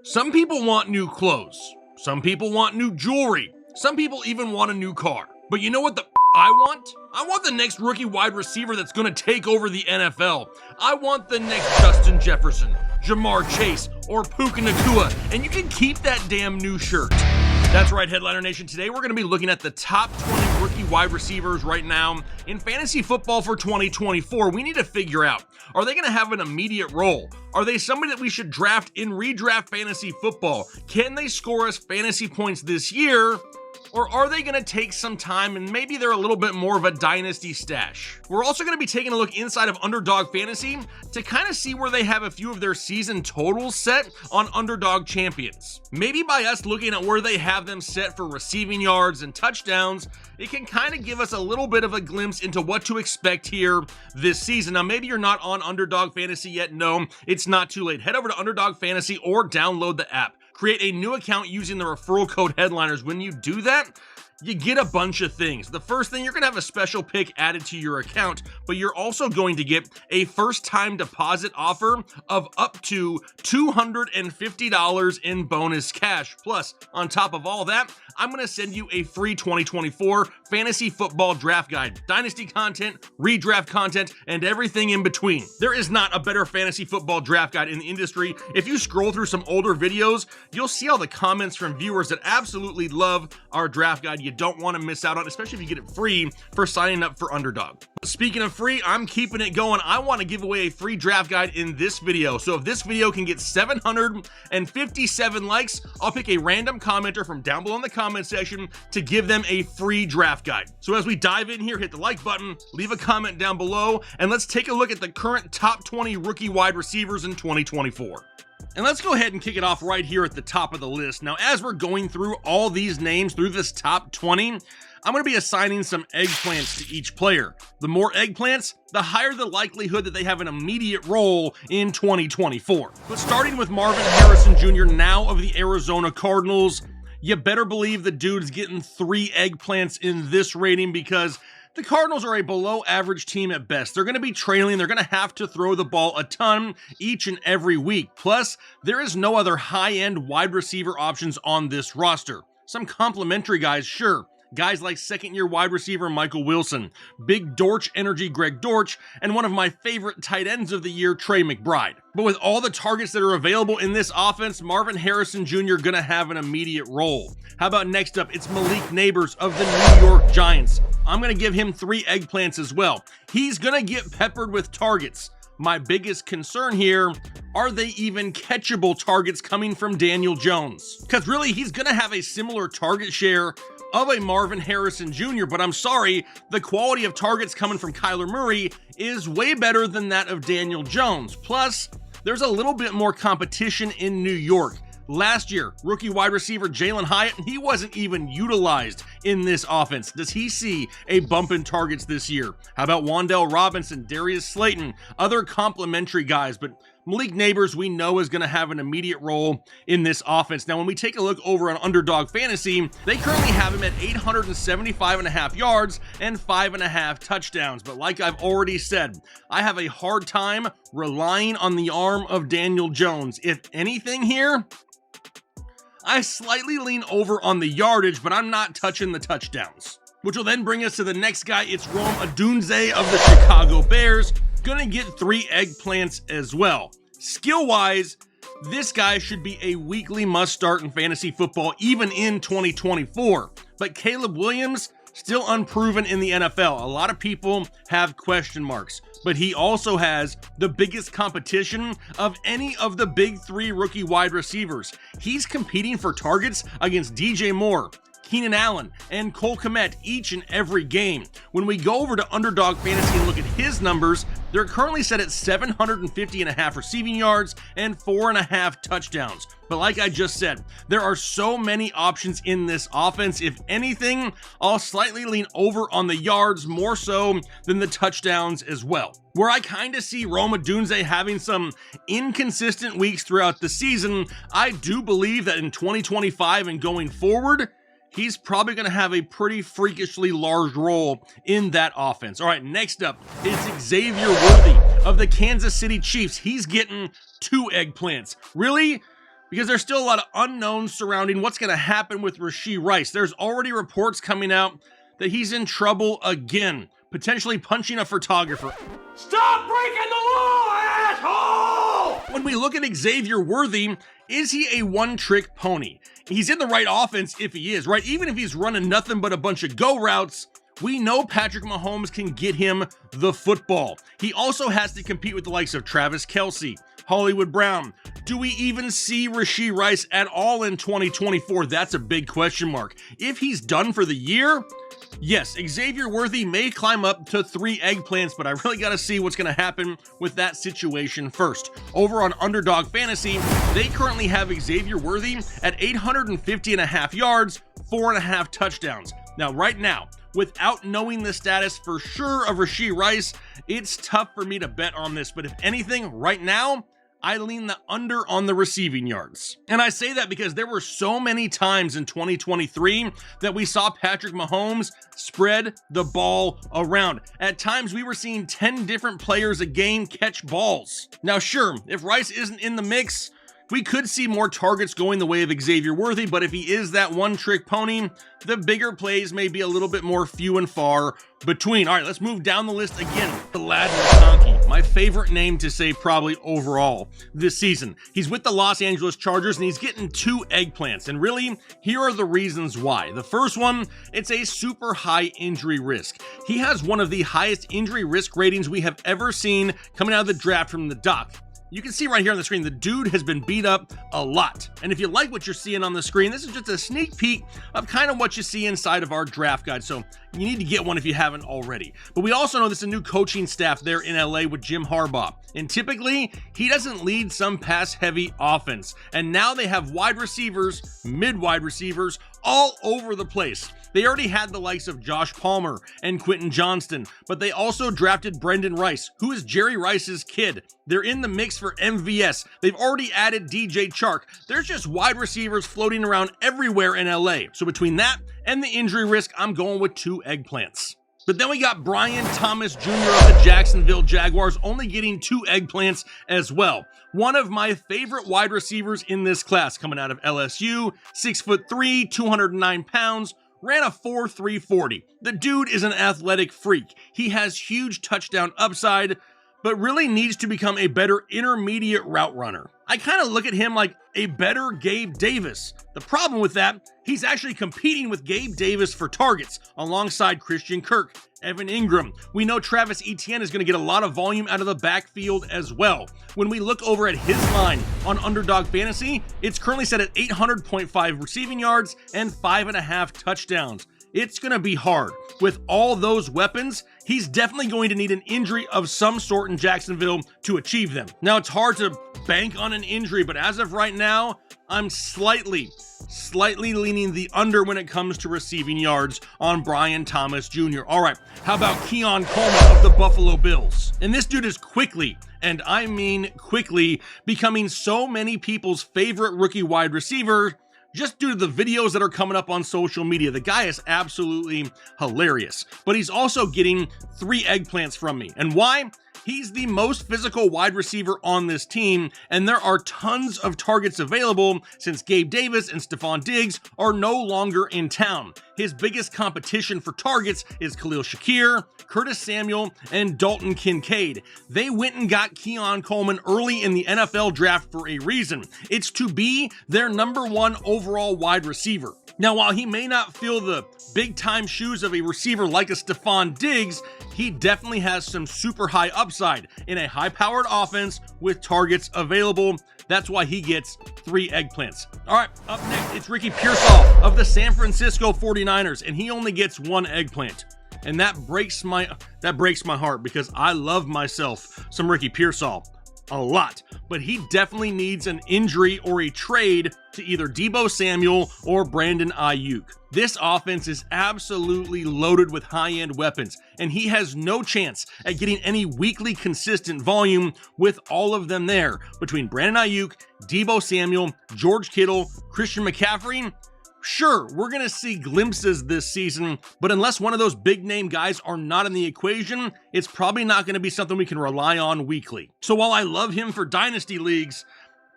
Some people want new clothes. Some people want new jewelry. Some people even want a new car. But you know what I want? I want the next rookie wide receiver that's going to take over the NFL. I want the next Justin Jefferson, Jamar Chase, or Puka Nacua, and you can keep that damn new shirt. That's right, Headliner Nation. Today we're going to be looking at the top 20 rookie wide receivers right now in fantasy football for 2024. We need to figure out, are they going to have an immediate role? Are they somebody that we should draft in redraft fantasy football? Can they score us fantasy points this year? Or are they going to take some time and maybe they're a little bit more of a dynasty stash? We're also going to be taking a look inside of Underdog Fantasy to kind of see where they have a few of their season totals set on Underdog champions. Maybe by us looking at where they have them set for receiving yards and touchdowns, it can kind of give us a little bit of a glimpse into what to expect here this season. Now, maybe you're not on Underdog Fantasy yet. No, it's not too late. Head over to Underdog Fantasy or download the app. Create a new account using the referral code Headliners. When you do that, you get a bunch of things. The first thing, you're going to have a special pick added to your account, but you're also going to get a first-time deposit offer of up to $250 in bonus cash. Plus, on top of all that, I'm going to send you a free 2024 fantasy football draft guide, dynasty content, redraft content, and everything in between. There is not a better fantasy football draft guide in the industry. If you scroll through some older videos, you'll see all the comments from viewers that absolutely love our draft guide. You don't want to miss out on, especially if you get it free for signing up for Underdog. Speaking of free, I'm keeping it going. I want to give away a free draft guide in this video. So if this video can get 757 likes, I'll pick a random commenter from down below in the comment section to give them a free draft guide. So as we dive in here, hit the like button, leave a comment down below, and let's take a look at the current top 20 rookie wide receivers in 2024. And let's go ahead and kick it off right here at the top of the list. Now, as we're going through all these names through this top 20, I'm going to be assigning some eggplants to each player. The more eggplants, the higher the likelihood that they have an immediate role in 2024. But starting with Marvin Harrison Jr., now of the Arizona Cardinals, you better believe the dude's getting 3 eggplants in this rating because the Cardinals are a below average team at best. They're going to be trailing. They're going to have to throw the ball a ton each and every week. Plus, there is no other high-end wide receiver options on this roster. Some complimentary guys, sure. Guys like second-year wide receiver Michael Wilson, big Dortch energy Greg Dortch, and one of my favorite tight ends of the year, Trey McBride. But with all the targets that are available in this offense, Marvin Harrison Jr. gonna have an immediate role. How about next up? It's Malik Neighbors of the New York Giants. I'm gonna give him 3 eggplants as well. He's gonna get peppered with targets. My biggest concern here, are they even catchable targets coming from Daniel Jones? Because really, he's gonna have a similar target share of a Marvin Harrison Jr., but I'm sorry, the quality of targets coming from Kyler Murray is way better than that of Daniel Jones. Plus, there's a little bit more competition in New York. Last year, rookie wide receiver Jalen Hyatt, he wasn't even utilized in this offense. Does he see a bump in targets this year? How about Wan'Dale Robinson, Darius Slayton, other complimentary guys? But Malik Neighbors, we know, is going to have an immediate role in this offense. Now, when we take a look over on Underdog Fantasy, they currently have him at 875.5 yards and 5.5 touchdowns. But like I've already said, I have a hard time relying on the arm of Daniel Jones. If anything here, I slightly lean over on the yardage, but I'm not touching the touchdowns. Which will then bring us to the next guy. It's Rome Odunze of the Chicago Bears. Gonna get 3 eggplants as well. Skill-wise, this guy should be a weekly must-start in fantasy football, even in 2024. But Caleb Williams, still unproven in the NFL. A lot of people have question marks, but he also has the biggest competition of any of the big 3 rookie wide receivers. He's competing for targets against DJ Moore, Keenan Allen, and Cole Kmet each and every game. When we go over to Underdog Fantasy and look at his numbers, they're currently set at 750.5 receiving yards and 4.5 touchdowns. But like I just said, there are so many options in this offense. If anything, I'll slightly lean over on the yards more so than the touchdowns as well. Where I kind of see Rome Odunze having some inconsistent weeks throughout the season, I do believe that in 2025 and going forward, he's probably going to have a pretty freakishly large role in that offense. All right, next up is Xavier Worthy of the Kansas City Chiefs. He's getting 2 eggplants. Really? because there's still a lot of unknowns surrounding what's going to happen with Rashee Rice. There's already reports coming out that he's in trouble again, potentially punching a photographer. Stop breaking the law, asshole! When we look at Xavier Worthy, is he a one-trick pony? He's in the right offense if he is, right? Even if he's running nothing but a bunch of go routes, we know Patrick Mahomes can get him the football. He also has to compete with the likes of Travis Kelce, Hollywood Brown. Do we even see Rashee Rice at all in 2024? That's a big question mark. If he's done for the year, yes, Xavier Worthy may climb up to 3 eggplants, but I really got to see what's going to happen with that situation first. Over on Underdog Fantasy, they currently have Xavier Worthy at 850.5 yards, 4.5 touchdowns. Now, right now, without knowing the status for sure of Rashee Rice, it's tough for me to bet on this, but if anything, right now, I lean the under on the receiving yards. And I say that because there were so many times in 2023 that we saw Patrick Mahomes spread the ball around. At times, we were seeing 10 different players a game catch balls. Now, sure, if Rice isn't in the mix, we could see more targets going the way of Xavier Worthy, but if he is that one-trick pony, the bigger plays may be a little bit more few and far between. All right, let's move down the list again. Vlad McConkey, my favorite name to say probably overall this season. He's with the Los Angeles Chargers, and he's getting 2 eggplants, and really, here are the reasons why. The first one, it's a super high injury risk. He has one of the highest injury risk ratings we have ever seen coming out of the draft from the doc. You can see right here on the screen, the dude has been beat up a lot. And if you like what you're seeing on the screen, this is just a sneak peek of kind of what you see inside of our draft guide. So you need to get one if you haven't already. But we also know there's a new coaching staff there in LA with Jim Harbaugh. And typically, he doesn't lead some pass-heavy offense. And now they have wide receivers, mid-wide receivers, all over the place. They already had the likes of Josh Palmer and Quentin Johnston, but they also drafted Brendan Rice, who is Jerry Rice's kid. They're in the mix for MVS. They've already added DJ Chark. There's just wide receivers floating around everywhere in LA. So between that and the injury risk, I'm going with 2 eggplants. But then we got Brian Thomas Jr. of the Jacksonville Jaguars only getting 2 eggplants as well. One of my favorite wide receivers in this class coming out of LSU, 6'3", 209 pounds, ran a 4.3 40. The dude is an athletic freak. He has huge touchdown upside, but really needs to become a better intermediate route runner. I kind of look at him like a better Gabe Davis. The problem with that, he's actually competing with Gabe Davis for targets alongside Christian Kirk, Evan Ingram. We know Travis Etienne is going to get a lot of volume out of the backfield as well. When we look over at his line on Underdog Fantasy, it's currently set at 800.5 receiving yards and 5.5 touchdowns. It's going to be hard. With all those weapons, he's definitely going to need an injury of some sort in Jacksonville to achieve them. Now, it's hard to bank on an injury, but as of right now, I'm slightly leaning the under when it comes to receiving yards on Brian Thomas Jr. All right, how about Keon Coleman of the Buffalo Bills? And this dude is quickly, and I mean quickly, becoming so many people's favorite rookie wide receiver just due to the videos that are coming up on social media. The guy is absolutely hilarious, but he's also getting 3 eggplants from me. And why? He's the most physical wide receiver on this team, and there are tons of targets available since Gabe Davis and Stephon Diggs are no longer in town. His biggest competition for targets is Khalil Shakir, Curtis Samuel, and Dalton Kincaid. They went and got Keon Coleman early in the NFL draft for a reason. It's to be their #1 overall wide receiver. Now, while he may not fill the big-time shoes of a receiver like a Stephon Diggs, he definitely has some super high upside in a high-powered offense with targets available. That's why he gets 3 eggplants. All right, up next, it's Ricky Pearsall of the San Francisco 49ers, and he only gets 1 eggplant. And that breaks my heart because I love myself some Ricky Pearsall a lot, but he definitely needs an injury or a trade to either Deebo Samuel or Brandon Ayuk. This offense is absolutely loaded with high-end weapons, and he has no chance at getting any weekly consistent volume with all of them there. Between Brandon Ayuk, Deebo Samuel, George Kittle, Christian McCaffrey, sure, we're going to see glimpses this season, but unless one of those big-name guys are not in the equation, it's probably not going to be something we can rely on weekly. So while I love him for Dynasty leagues,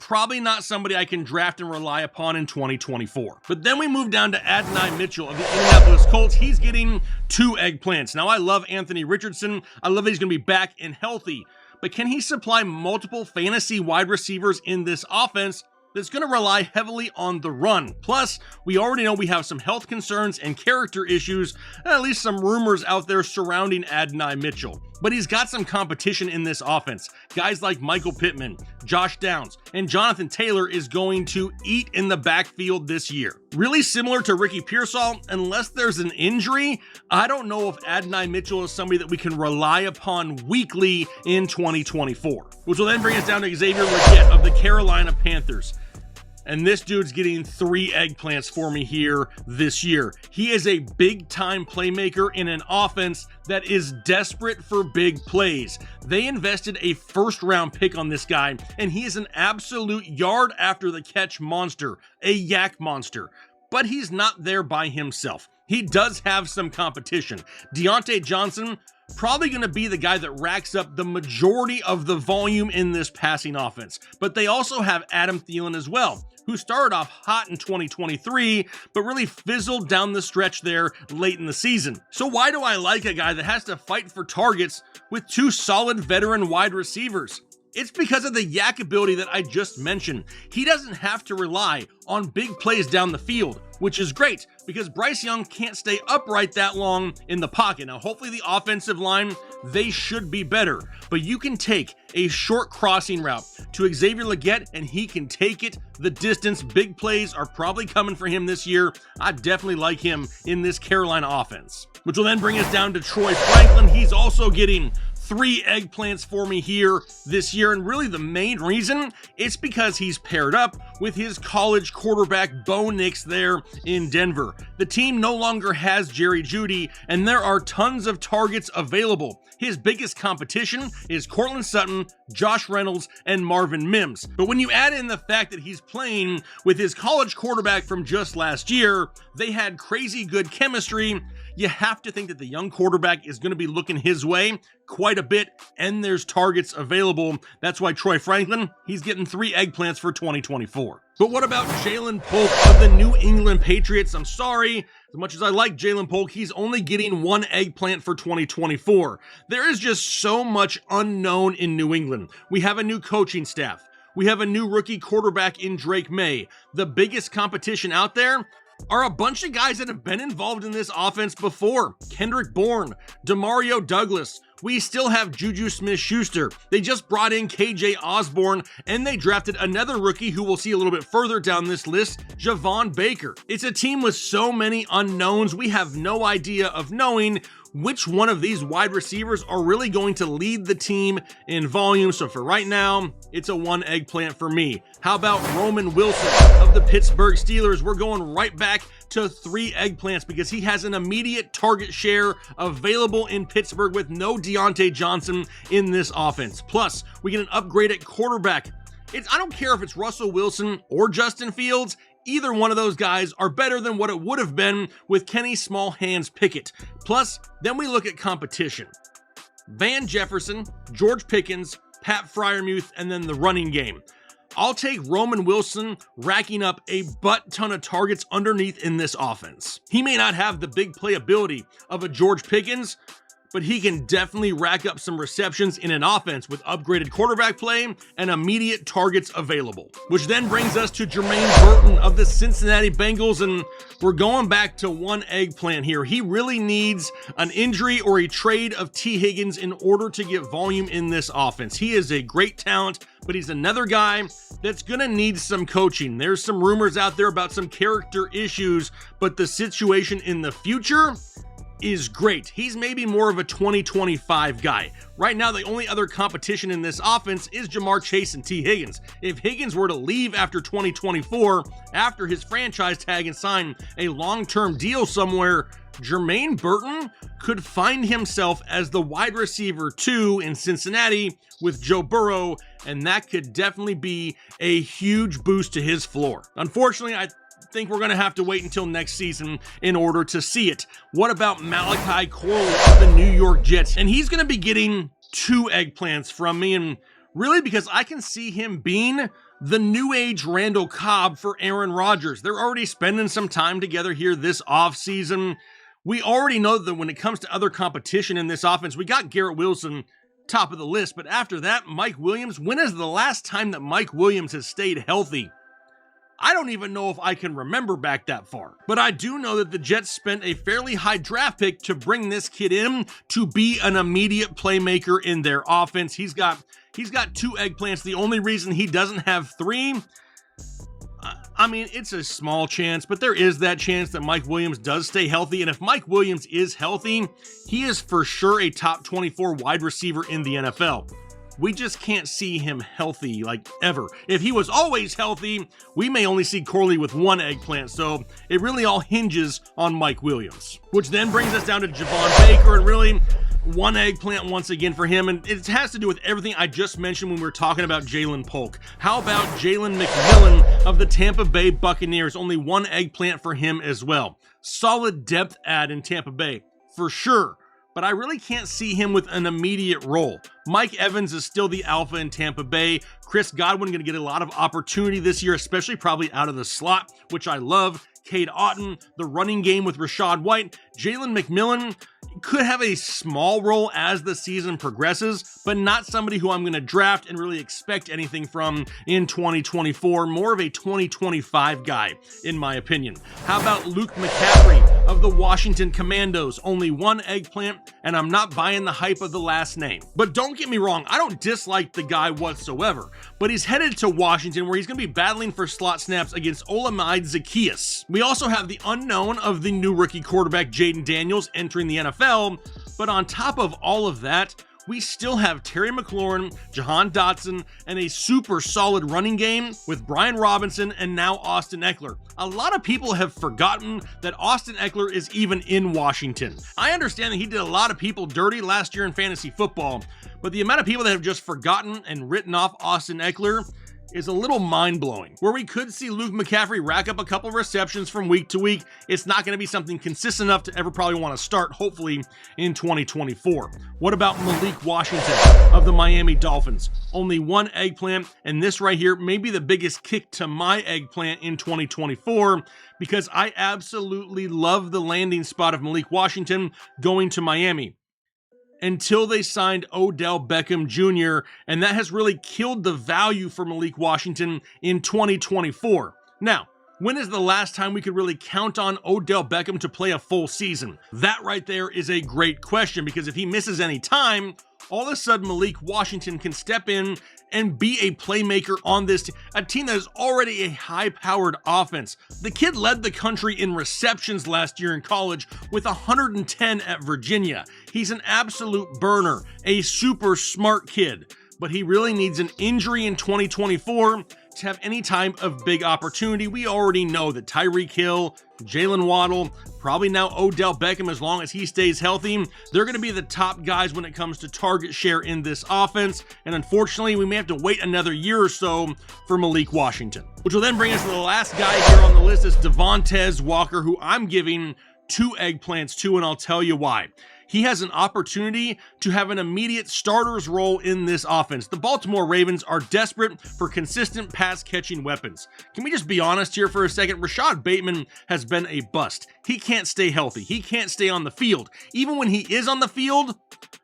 probably not somebody I can draft and rely upon in 2024. But then we move down to Adonai Mitchell of the Indianapolis Colts. He's getting 2 eggplants. Now, I love Anthony Richardson. I love that he's going to be back and healthy. But can he supply multiple fantasy wide receivers in this offense that's going to rely heavily on the run? Plus, we already know we have some health concerns and character issues, and at least some rumors out there surrounding Adonai Mitchell. But he's got some competition in this offense. Guys like Michael Pittman, Josh Downs, and Jonathan Taylor is going to eat in the backfield this year. Really similar to Ricky Pearsall, unless there's an injury, I don't know if Adonai Mitchell is somebody that we can rely upon weekly in 2024. Which will then bring us down to Xavier Legette of the Carolina Panthers. And this dude's getting 3 eggplants for me here this year. He is a big-time playmaker in an offense that is desperate for big plays. They invested a first-round pick on this guy, and he is an absolute yard-after-the-catch monster, a yak monster. But he's not there by himself. He does have some competition. Deontay Johnson, probably going to be the guy that racks up the majority of the volume in this passing offense. But they also have Adam Thielen as well, who started off hot in 2023, but really fizzled down the stretch there late in the season. So why do I like a guy that has to fight for targets with 2 solid veteran wide receivers? It's because of the yak ability that I just mentioned. He doesn't have to rely on big plays down the field, which is great because Bryce Young can't stay upright that long in the pocket. Now, hopefully the offensive line, they should be better, but you can take a short crossing route to Xavier Legette and he can take it the distance. Big plays are probably coming for him this year. I definitely like him in this Carolina offense, which will then bring us down to Troy Franklin. He's also getting 3 eggplants for me here this year, and really the main reason, it's because he's paired up with his college quarterback Bo Nix there in Denver. The team no longer has Jerry Jeudy, and there are tons of targets available. His biggest competition is Courtland Sutton, Josh Reynolds, and Marvin Mims. But when you add in the fact that he's playing with his college quarterback from just last year, they had crazy good chemistry. You have to think that the young quarterback is going to be looking his way quite a bit, and there's targets available. That's why Troy Franklin, he's getting 3 eggplants for 2024. But what about Jalen Polk of the New England Patriots? I'm sorry, as much as I like Jalen Polk, he's only getting 1 eggplant for 2024. There is just so much unknown in New England. We have a new coaching staff. We have a new rookie quarterback in Drake May. The biggest competition out there are a bunch of guys that have been involved in this offense before. Kendrick Bourne, Demario Douglas. We still have Juju Smith-Schuster. They just brought in KJ Osborne, and they drafted another rookie who we'll see a little bit further down this list, Javon Baker. It's a team with so many unknowns. We have no idea of knowing which one of these wide receivers are really going to lead the team in volume. So for right now, it's a 1 eggplant for me. How about Roman Wilson of the Pittsburgh Steelers? We're going right back to 3 eggplants because he has an immediate target share available in Pittsburgh with no Deontay Johnson in this offense. Plus, we get an upgrade at quarterback. I don't care if it's Russell Wilson or Justin Fields. Either one of those guys are better than what it would have been with Kenny Small Hands Pickett. Plus, then we look at competition. Van Jefferson, George Pickens, Pat Freiermuth, and then the running game. I'll take Roman Wilson racking up a butt ton of targets underneath in this offense. He may not have the big playability of a George Pickens, but he can definitely rack up some receptions in an offense with upgraded quarterback play and immediate targets available. Which then brings us to Jermaine Burton of the Cincinnati Bengals, and we're going back to 1 eggplant here. He really needs an injury or a trade of T. Higgins in order to get volume in this offense. He is a great talent, but he's another guy that's going to need some coaching. There's some rumors out there about some character issues, but the situation in the future is great. He's maybe more of a 2025 guy. Right now, the only other competition in this offense is Jamar Chase and T. Higgins. If Higgins were to leave after 2024, after his franchise tag and sign a long-term deal somewhere, Jermaine Burton could find himself as the wide receiver 2 in Cincinnati with Joe Burrow, and that could definitely be a huge boost to his floor. Unfortunately, I think we're going to have to wait until next season in order to see it. What about Malachi Corley of the New York Jets? And he's going to be getting 2 eggplants from me, and really because I can see him being the new age Randall Cobb for Aaron Rodgers. They're already spending some time together here this offseason. We already know that when it comes to other competition in this offense, we got Garrett Wilson top of the list, but after that, Mike Williams. When is the last time that Mike Williams has stayed healthy? I don't even know if I can remember back that far. But I do know that the Jets spent a fairly high draft pick to bring this kid in to be an immediate playmaker in their offense. He's got 2 eggplants. The only reason he doesn't have 3, I mean, it's a small chance, but there is that chance that Mike Williams does stay healthy. And if Mike Williams is healthy, he is for sure a top 24 wide receiver in the NFL. We just can't see him healthy, like, ever. If he was always healthy, we may only see Corley with 1 eggplant, so it really all hinges on Mike Williams. Which then brings us down to Javon Baker, and really 1 eggplant once again for him, and it has to do with everything I just mentioned when we were talking about Jalen Polk. How about Jalen McMillan of the Tampa Bay Buccaneers? Only 1 eggplant for him as well. Solid depth add in Tampa Bay, for sure. But I really can't see him with an immediate role. Mike Evans is still the alpha in Tampa Bay. Chris Godwin going to get a lot of opportunity this year, especially probably out of the slot, which I love. Cade Otton, the running game with Rachaad White. Jalen McMillan could have a small role as the season progresses, but not somebody who I'm going to draft and really expect anything from in 2024. More of a 2025 guy, in my opinion. How about Luke McCaffrey of the Washington Commandos? Only 1 eggplant, and I'm not buying the hype of the last name. But don't get me wrong, I don't dislike the guy whatsoever, but he's headed to Washington where he's going to be battling for slot snaps against Olamide Zaccheaus. We also have the unknown of the new rookie quarterback Jaden Daniels entering the NFL, but on top of all of that, we still have Terry McLaurin, Jahan Dotson, and a super solid running game with Brian Robinson and now Austin Eckler. A lot of people have forgotten that Austin Eckler is even in Washington. I understand that he did a lot of people dirty last year in fantasy football, but the amount of people that have just forgotten and written off Austin Eckler is a little mind-blowing. Where we could see Luke McCaffrey rack up a couple receptions from week to week, it's not going to be something consistent enough to ever probably want to start, hopefully, in 2024. What about Malik Washington of the Miami Dolphins? Only 1 eggplant, and this right here may be the biggest kick to my eggplant in 2024, because I absolutely love the landing spot of Malik Washington going to Miami. Until they signed Odell Beckham Jr., and that has really killed the value for Malik Washington in 2024. Now, when is the last time we could really count on Odell Beckham to play a full season? That right there is a great question, because if he misses any time, all of a sudden Malik Washington can step in and be a playmaker on this a team that is already a high-powered offense. The kid led the country in receptions last year in college with 110 at Virginia. He's an absolute burner, a super smart kid, but he really needs an injury in 2024 to have any time of big opportunity. We already know that Tyreek Hill, Jalen Waddle, probably now Odell Beckham, as long as he stays healthy, they're going to be the top guys when it comes to target share in this offense. And unfortunately, we may have to wait another year or so for Malik Washington. Which will then bring us to the last guy here on the list, is Devontae Walker, who I'm giving 2 eggplants to, and I'll tell you why. He has an opportunity to have an immediate starter's role in this offense. The Baltimore Ravens are desperate for consistent pass-catching weapons. Can we just be honest here for a second? Rashad Bateman has been a bust. He can't stay healthy. He can't stay on the field. Even when he is on the field,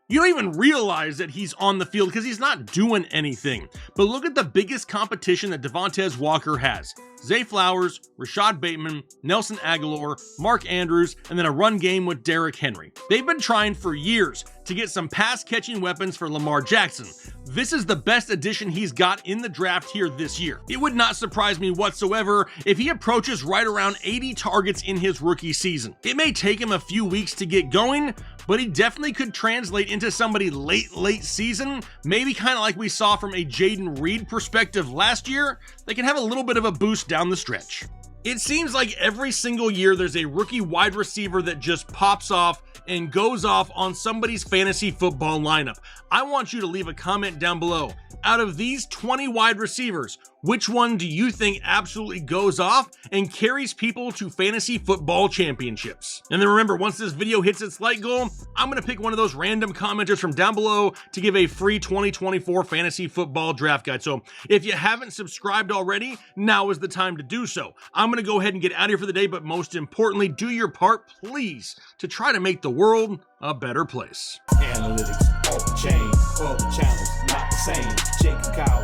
you don't even realize that he's on the field because he's not doing anything. But look at the biggest competition that Devontae Walker has. Zay Flowers, Rashad Bateman, Nelson Aguilar, Mark Andrews, and then a run game with Derrick Henry. They've been trying for years to get some pass-catching weapons for Lamar Jackson. This is the best addition he's got in the draft here this year. It would not surprise me whatsoever if he approaches right around 80 targets in his rookie season. It may take him a few weeks to get going, but he definitely could translate into somebody late season, maybe kind of like we saw from a Jaden Reed perspective last year. They can have a little bit of a boost down the stretch. It seems like every single year there's a rookie wide receiver that just pops off and goes off on somebody's fantasy football lineup. I want you to leave a comment down below. out of these 20 wide receivers, which one do you think absolutely goes off and carries people to fantasy football championships? And then remember, once this video hits its like goal, I'm going to pick one of those random commenters from down below to give a free 2024 fantasy football draft guide. So if you haven't subscribed already, now is the time to do so. I'm going to go ahead and get out of here for the day, but most importantly, do your part, please, to try to make the world a better place. Analytics, off the chain, all the channels, not the same. Jake and Kyle